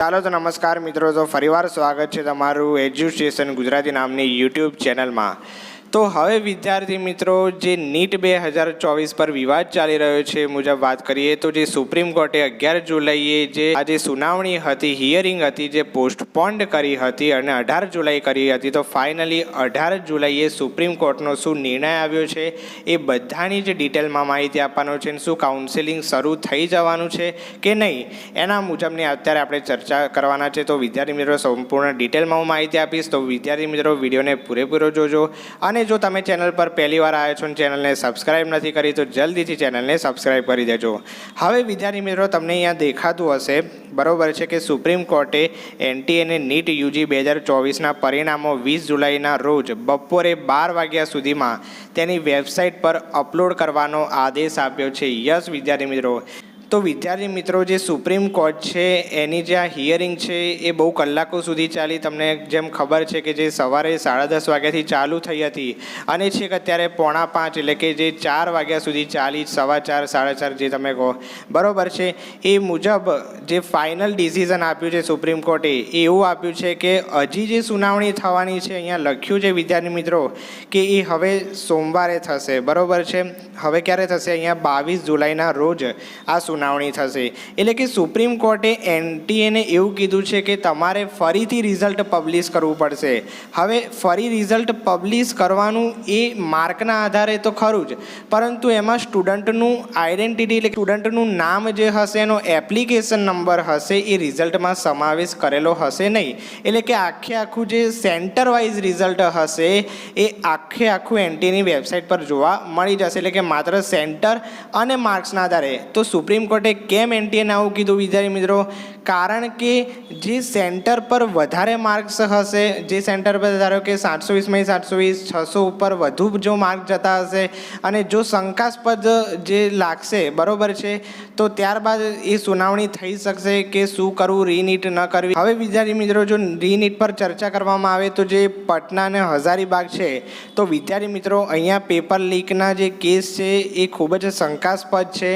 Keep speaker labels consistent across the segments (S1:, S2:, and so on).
S1: ચાલો તો નમસ્કાર મિત્રો, તો ફરીવાર સ્વાગત છે તમારું એજ્યુસ્ટેશન ગુજરાતી નામની યુટ્યુબ ચેનલમાં। તો હવે વિદ્યાર્થી મિત્રો, જે નીટ 2024 પર વિવાદ ચાલી રહ્યો છે મુજબ વાત કરીએ તો જે સુપ્રીમ કોર્ટે 11 જુલાઈએ જે આજે સુનાવણી હતી, હિયરિંગ હતી, જે પોસ્ટપોન્ડ કરી હતી અને 18 જુલાઈ કરી હતી, તો ફાઇનલી 18 જુલાઈએ સુપ્રીમ કોર્ટનો શું નિર્ણય આવ્યો છે એ બધાની જ ડિટેલમાં માહિતી આપવાનો છે। શું કાઉન્સેલિંગ શરૂ થઈ જવાનું છે કે નહીં એના મુજબની અત્યારે આપણે ચર્ચા કરવાના છે। તો વિદ્યાર્થી મિત્રો, સંપૂર્ણ ડિટેલમાં હું માહિતી આપીશ, તો વિદ્યાર્થી મિત્રો વિડીયોને પૂરેપૂરો જોજો। અને જો તમે ચેનલ પર પહેલી વાર આવ્યા છો અને ચેનલને સબસ્ક્રાઇબ નથી કરી તો જલ્દીથી ચેનલને સબસ્ક્રાઇબ કરી દેજો। હવે વિદ્યાર્થી મિત્રો, તમને અહીંયા દેખાતું હશે બરોબર છે કે સુપ્રીમ કોર્ટે એનટીએ અને નીટ યુજી 2024ના પરિણામો 20 જુલાઈના રોજ બપોરે 12 વાગ્યા સુધીમાં તેની વેબસાઇટ પર અપલોડ કરવાનો આદેશ આપ્યો છે। યસ વિદ્યાર્થી મિત્રો, તો વિદ્યાર્થી મિત્રો, જે સુપ્રીમ કોર્ટ છે એની જે આ હિયરિંગ છે એ બહુ કલાકો સુધી ચાલી। તમને જેમ ખબર છે કે જે સવારે 10:30 વાગ્યાથી ચાલુ થઈ હતી અને છેક અત્યારે 4:45 એટલે કે જે 4 વાગ્યા સુધી ચાલી, 4:15 4:30 જે તમે કહો બરાબર છે। એ મુજબ જે ફાઇનલ ડિસિઝન આપ્યું છે સુપ્રીમ કોર્ટે એ એવું આપ્યું છે કે હજી જે સુનાવણી થવાની છે, અહીંયા લખ્યું છે વિદ્યાર્થી મિત્રો કે એ હવે સોમવારે થશે બરાબર છે। હવે ક્યારે થશે? અહીંયા 22 જુલાઈના રોજ આ સુનાવણી થશે। એટલે કે સુપ્રીમ કોર્ટે એનટીએને એવું કીધું છે કે તમારે ફરીથી રિઝલ્ટ પબ્લિશ કરવું પડશે। હવે ફરી રિઝલ્ટ પબ્લિશ કરવાનું એ માર્કના આધારે તો ખરું જ, પરંતુ એમાં સ્ટુડન્ટનું આઈડેન્ટિટી એટલે સ્ટુડન્ટનું નામ જે હશે, એનો એપ્લિકેશન નંબર હશે, એ રિઝલ્ટમાં સમાવેશ કરેલો હશે નહીં। એટલે કે આખું જે સેન્ટર વાઇઝ રિઝલ્ટ હશે એ આખું એનટીએની વેબસાઇટ પર જોવા મળી જશે। એટલે કે માત્ર સેન્ટર અને માર્ક્સના આધારે। તો સુપ્રીમ કોર્ટે કેમ એનટીએને આવું કીધું વિદ્યાર્થી મિત્રો? કારણ કે જે સેન્ટર પર વધારે માર્ક્સ હશે, જે સેન્ટર પર ધારો કે 720માંથી 720, 600 ઉપર વધુ જો માર્ક જતા હશે અને જો શંકાસ્પદ જે લાગશે બરોબર છે, તો ત્યારબાદ એ સુનાવણી થઈ શકશે કે શું કરવું, રીનીટ ન કરવી। હવે વિદ્યાર્થી મિત્રો, જો રીનીટ પર ચર્ચા કરવામાં આવે તો જે પટના અને હઝારીબાગ છે, તો વિદ્યાર્થી મિત્રો અહીંયા પેપર લીકના જે કેસ છે એ ખૂબ જ શંકાસ્પદ છે।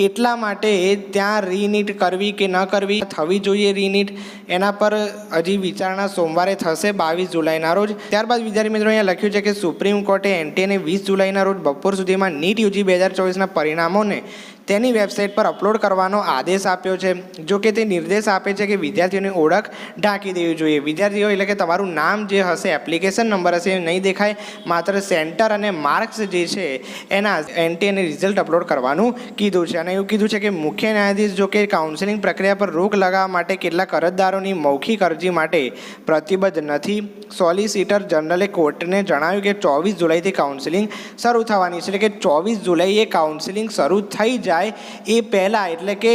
S1: એટલા માટે ત્યાં રીનીટ કરવી કે ન કરવી, થવી જોઈએ રીનીટ, એના પર હજી વિચારણા સોમવારે થશે 22 જુલાઈના રોજ। ત્યારબાદ વિદ્યાર્થી મિત્રો અહીંયા લખ્યું છે કે સુપ્રીમ કોર્ટે એનટીએને 20 જુલાઈના રોજ બપોર સુધીમાં નીટ યુજી 2024ના પરિણામોને તેની વેબસાઇટ પર અપલોડ કરવાનો આદેશ આપ્યો છે। જો કે તે નિર્દેશ આપે છે કે વિદ્યાર્થીઓની ઓળખ ઢાંકી દેવી જોઈએ। વિદ્યાર્થીઓ એટલે કે તમારું નામ જે હશે, એપ્લિકેશન નંબર હશે, એ નહીં દેખાય, માત્ર સેન્ટર અને માર્ક્સ જે છે એના એનટીએને રિઝલ્ટ અપલોડ કરવાનું કીધું છે। અને એવું કીધું છે કે મુખ્ય ન્યાયાધીશ જો કે કાઉન્સેલિંગ પ્રક્રિયા પર રોક લગાવવા માટે કેટલાક અરજદારોની મૌખિક અરજી માટે પ્રતિબદ્ધ નથી। સોલિસિટર જનરલે કોર્ટને જણાવ્યું કે 24 જુલાઈથી કાઉન્સેલિંગ શરૂ થવાની છે। એટલે કે 24 જુલાઈએ કાઉન્સેલિંગ શરૂ થઈ જાય એ પહેલાં, એટલે કે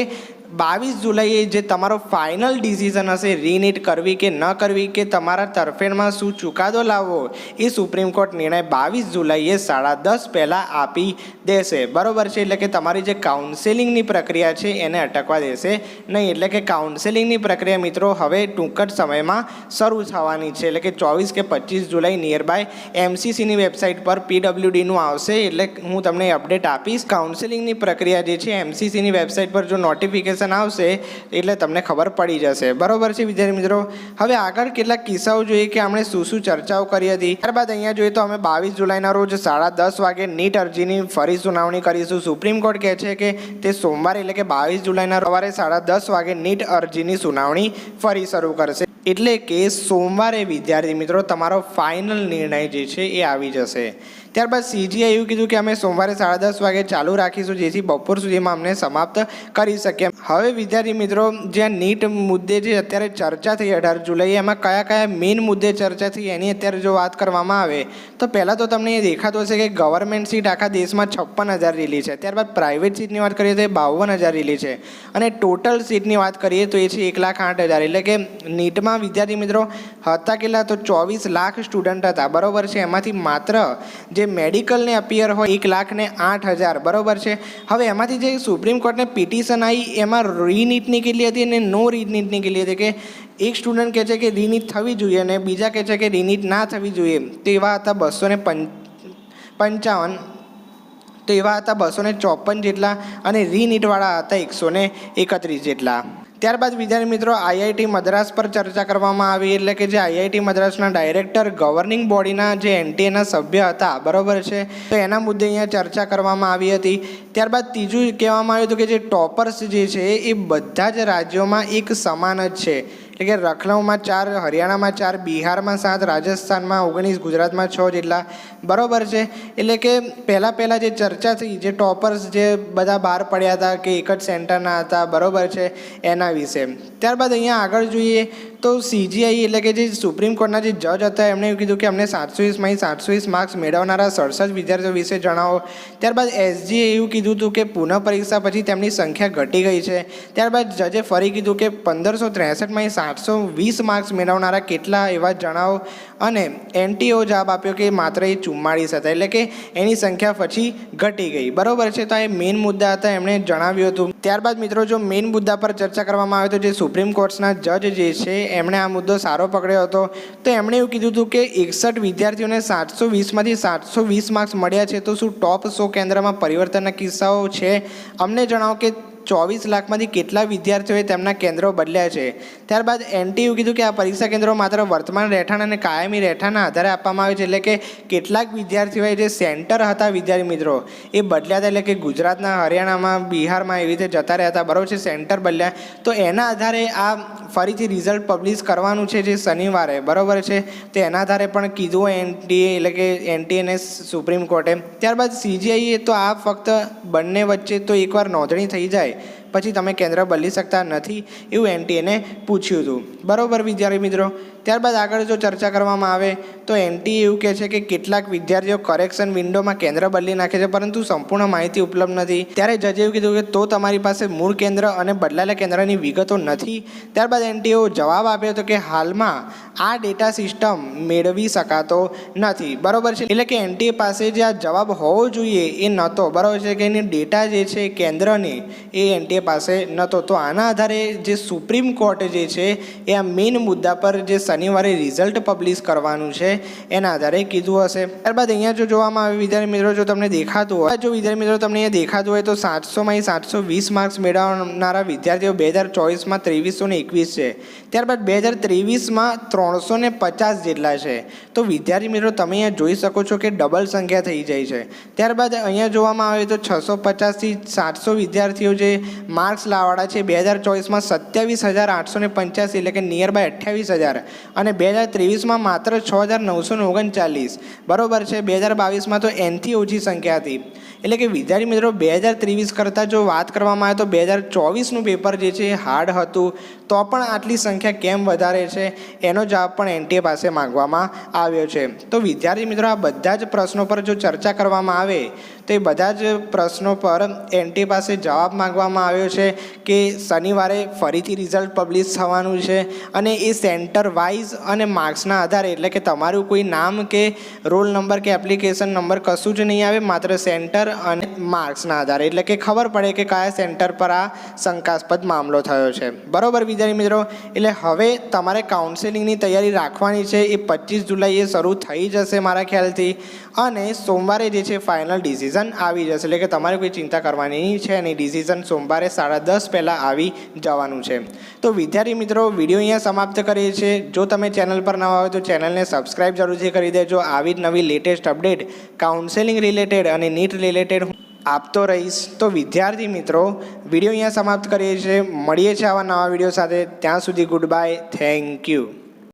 S1: 22 જુલાઈએ જે તમારો ફાઇનલ ડિસિઝન હશે રીનીટ કરવી કે ન કરવી, કે તમારા તરફેણમાં શું ચુકાદો લાવવો, એ સુપ્રીમ કોર્ટ નિર્ણય 22 જુલાઈએ 10:30 પહેલાં આપી દેશે બરાબર છે। એટલે કે તમારી જે કાઉન્સેલિંગની પ્રક્રિયા છે એને અટકવા દેશે નહીં। એટલે કે કાઉન્સેલિંગની પ્રક્રિયા મિત્રો હવે ટૂંક જ સમયમાં શરૂ થવાની છે। એટલે કે 24 કે 25 જુલાઈ નિયર બાય એમસીસીની વેબસાઇટ પર પીડબ્લ્યુડીનું આવશે, એટલે હું તમને અપડેટ આપીશ। કાઉન્સેલિંગની પ્રક્રિયા જે છે એમસીસીની વેબસાઇટ પર જો નોટિફિકેશન આવશે એટલે તમને ખબર પડી જશે બરોબર છે વિદ્યાર્થી મિત્રો। હવે આગળ કેટલાક કિસ્સાઓ જોઈએ કે આપણે શું ચર્ચાઓ કરી હતી। ત્યારબાદ અહીંયા જોઈએ તો અમે 22 જુલાઈના રોજ 10:30 વાગે નીટ અરજીની ફરી સુનાવણી કરીશું। સુપ્રીમ કોર્ટ કહે છે કે તે સોમવારે એટલે કે 22 જુલાઈના સવારે 10:30 વાગે નીટ અરજીની સુનાવણી ફરી શરૂ કરશે। એટલે કે સોમવારે વિદ્યાર્થી મિત્રો તમારો ફાઇનલ નિર્ણય જે છે એ આવી જશે। ત્યારબાદ સીજીઆઈ એવું કીધું કે અમે સોમવારે 10:30 વાગે ચાલુ રાખીશું, જેથી બપોર સુધીમાં અમને સમાપ્ત કરી શકીએ। હવે વિદ્યાર્થી મિત્રો, જ્યાં નીટ મુદ્દે જે અત્યારે ચર્ચા થઈ 18 જુલાઈ, એમાં કયા મેઇન મુદ્દે ચર્ચા થઈ એની અત્યારે જો વાત કરવામાં આવે તો પહેલાં તો તમને એ દેખાતું હશે કે ગવર્મેન્ટ સીટ આખા દેશમાં 56,000 રીલી છે। ત્યારબાદ પ્રાઇવેટ સીટની વાત કરીએ તો એ 52,000 રીલી છે અને ટોટલ સીટની વાત કરીએ તો એ છે 1,08,000। એટલે કે નીટમાં વિદ્યાર્થી મિત્રો હતા કેટલા? તો 24 લાખ સ્ટુડન્ટ હતા બરાબર છે। એમાંથી માત્ર જે મેડિકલને અપિયર હોય 1,08,000 બરાબર છે। હવે એમાંથી જે સુપ્રીમ કોર્ટને પિટિશન આવી એમાં રીનીટની કેટલી હતી અને નો રીનીટની કેટલી હતી, કે એક સ્ટુડન્ટ કહે છે કે રીનીટ થવી જોઈએ અને બીજા કહે છે કે રીનીટ ના થવી જોઈએ। તો એવા હતા 255, તો એવા હતા 254 જેટલા અને રીનીટવાળા હતા 131 જેટલા। ત્યારબાદ વિદ્યાર્થી મિત્રો આઈઆઈટી મદ્રાસ પર ચર્ચા કરવામાં આવી, એટલે કે જે આઈઆઈટી મદ્રાસના ડાયરેક્ટર ગવર્નિંગ બોડીના જે એનટીએના સભ્ય હતા, બરાબર છે, તો એના મુદ્દે અહીંયા ચર્ચા કરવામાં આવી હતી. ત્યારબાદ ત્રીજું કહેવામાં આવ્યું હતું કે જે ટોપર્સ જે છે એ બધા જ રાજ્યોમાં એક સમાન જ છે, એટલે કે લખનઉમાં 4, હરિયાણામાં 4, બિહારમાં 7, રાજસ્થાનમાં 19, ગુજરાતમાં 6 જેટલા, બરાબર છે. એટલે કે પહેલાં જે ચર્ચા થઈ, જે ટોપર્સ જે બધા બહાર પડ્યા હતા કે એક જ સેન્ટરના હતા, બરાબર છે, એના વિશે. ત્યારબાદ અહીંયા આગળ જોઈએ તો સીજીઆઈ એટલે કે જે સુપ્રીમ કોર્ટના જે જજ હતા એમણે એવું કીધું કે અમને 720માંથી 720 માર્ક્સ મેળવનારા 67 વિદ્યાર્થીઓ વિશે જણાવો. ત્યારબાદ એસજીએ એવું કીધું હતું કે પુનઃ પરીક્ષા પછી તેમની સંખ્યા ઘટી ગઈ છે. ત્યારબાદ જજે ફરી કીધું કે 1563માંથી 720 માર્ક્સ મેળવનારા કેટલા એવા જણાવો, અને એનટીઓ જવાબ આપ્યો કે માત્ર એ 44 હતા, એટલે કે એની સંખ્યા પછી ઘટી ગઈ, બરાબર છે. તો આ મેઇન મુદ્દા હતા, એમણે જણાવ્યું હતું. ત્યારબાદ મિત્રો જો મેઇન મુદ્દા પર ચર્ચા કરવામાં આવે તો જે સુપ્રીમ કોર્ટના જજ જે છે એમણે આ મુદ્દો સારો પકડ્યો હતો. તો એમણે એવું કીધું હતું કે 61 વિદ્યાર્થીઓને 720માંથી 720 માર્ક્સ મળ્યા છે, તો શું ટોપ 100 કેન્દ્રમાં પરિવર્તનના કિસ્સાઓ છે? અમને જણાવો કે 24 લાખમાંથી કેટલા વિદ્યાર્થીઓએ તેમના કેન્દ્રો બદલ્યા છે. ત્યારબાદ એનટીએ કીધું કે આ પરીક્ષા કેન્દ્રો માત્ર વર્તમાન રહેઠાણ અને કાયમી રહેઠાણના આધારે આપવામાં આવે છે, એટલે કે કેટલાક વિદ્યાર્થીઓએ જે સેન્ટર હતા વિદ્યાર્થી મિત્રો એ બદલ્યા હતા, એટલે કે ગુજરાતના, હરિયાણામાં, બિહારમાં એવી રીતે જતા રહ્યા હતા, બરાબર છે, સેન્ટર બદલ્યા. તો એના આધારે આ ફરીથી રિઝલ્ટ પબ્લિશ કરવાનું છે જે શનિવારે, બરાબર છે. તો એના આધારે પણ કીધું એનટીએ એટલે કે એનટીએને સુપ્રીમ કોર્ટે. ત્યારબાદ સીજીઆઈએ તો આ ફક્ત બંને વચ્ચે તો એકવાર નોંધણી થઈ જાય પછી તમે કેન્દ્ર બદલી શકતા નથી એવું એનટીએને પૂછ્યું હતું, બરાબર વિદ્યાર્થી મિત્રો. ત્યારબાદ આગળ જો ચર્ચા કરવામાં આવે તો એનટીએ એવું કહે છે કે કેટલાક વિદ્યાર્થીઓ કરેક્શન વિન્ડોમાં કેન્દ્ર બદલી નાખે છે પરંતુ સંપૂર્ણ માહિતી ઉપલબ્ધ નથી. ત્યારે જજે એવું કીધું કે તો તમારી પાસે મૂળ કેન્દ્ર અને બદલાયેલા કેન્દ્રની વિગતો નથી. ત્યારબાદ એનટીએ જવાબ આપ્યો હતો કે હાલમાં આ ડેટા સિસ્ટમ મેળવી શકાતો નથી, બરાબર છે. એટલે કે એનટીએ પાસે જે આ જવાબ હોવો જોઈએ એ નહોતો, બરાબર છે, કે એની ડેટા જે છે કેન્દ્રની એ એનટીએ પાસે નહોતો. તો આના આધારે જે સુપ્રીમ કોર્ટ જે છે એ આ મેઇન મુદ્દા પર જે શનિવારે રિઝલ્ટ પબ્લિશ કરવાનું છે એના આધારે કીધું હશે. ત્યારબાદ અહીંયા જો જોવામાં આવે વિદ્યાર્થી મિત્રો, જો તમને દેખાતું હોય, જો વિદ્યાર્થી મિત્રો તમને અહીંયા દેખાતું હોય તો 700માંથી 720 માર્ક્સ મેળવનારા વિદ્યાર્થીઓ 2024માં 2321 છે. ત્યારબાદ 2023માં 350 જેટલા છે. તો વિદ્યાર્થી મિત્રો તમે અહીંયા જોઈ શકો છો કે ડબલ સંખ્યા થઈ જાય છે. ત્યારબાદ અહીંયા જોવામાં આવે તો 650થી 700 વિદ્યાર્થીઓ જે માર્ક્સ લાવવાળા છે 2024માં 27,885, એટલે કે નિયર બાય 28,000, અને 2023માં માત્ર 6,939, બરાબર છે. 2022માં તો એનથી ઓછી સંખ્યા હતી. એટલે કે વિદ્યાર્થી મિત્રો 2023 કરતાં જો વાત કરવામાં આવે તો 2024નું પેપર જે છે એ હાર્ડ હતું, તો પણ આટલી સંખ્યા કેમ વધારે છે એનો જવાબ પણ એનટીએ પાસે માંગવામાં આવ્યો છે. તો વિદ્યાર્થી મિત્રો આ બધા જ પ્રશ્નો પર જો ચર્ચા કરવામાં આવે તો એ બધા જ પ્રશ્નો પર એનટીએ પાસે જવાબ માંગવામાં આવ્યો છે કે શનિવારે ફરીથી રિઝલ્ટ પબ્લિશ થવાનું છે, અને એ સેન્ટર વાઇઝ અને માર્ક્સના આધારે, એટલે કે તમારું કોઈ નામ કે રોલ નંબર કે એપ્લિકેશન નંબર કશું જ નહીં આવે, માત્ર સેન્ટર અને માર્ક્સના આધારે, એટલે કે ખબર પડે કે કયા સેન્ટર પર આ શંકાસ્પદ મામલો થયો છે, બરાબર વિદ્યાર્થી મિત્રો. એટલે હવે તમારે કાઉન્સેલિંગની તૈયારી રાખવાની છે. એ 25 જુલાઈએ શરૂ થઈ જશે મારા ખ્યાલથી, અને સોમવારે જે છે ફાઇનલ ડિસિઝન આવી જશે, એટલે કે તમારે કોઈ ચિંતા કરવાની છે નહીં. ડિસિઝન સોમવારે 10:30 પહેલાં આવી જવાનું છે. તો વિદ્યાર્થી મિત્રો વિડીયો અહીંયા સમાપ્ત કરીએ છીએ. જો તમે ચેનલ પર નવા હોય તો ચેનલને સબસ્ક્રાઈબ જરૂરથી કરી દેજો. આવી જ નવી લેટેસ્ટ અપડેટ કાઉન્સેલિંગ રિલેટેડ અને નીટ રિલેટેડ આપતો રહીશ. તો વિદ્યાર્થી મિત્રો વિડીયો અહીંયા સમાપ્ત કરીએ છીએ. મળીએ છીએ આવા નવા વિડીયો સાથે. ત્યાં સુધી ગુડ બાય, થેન્ક યુ.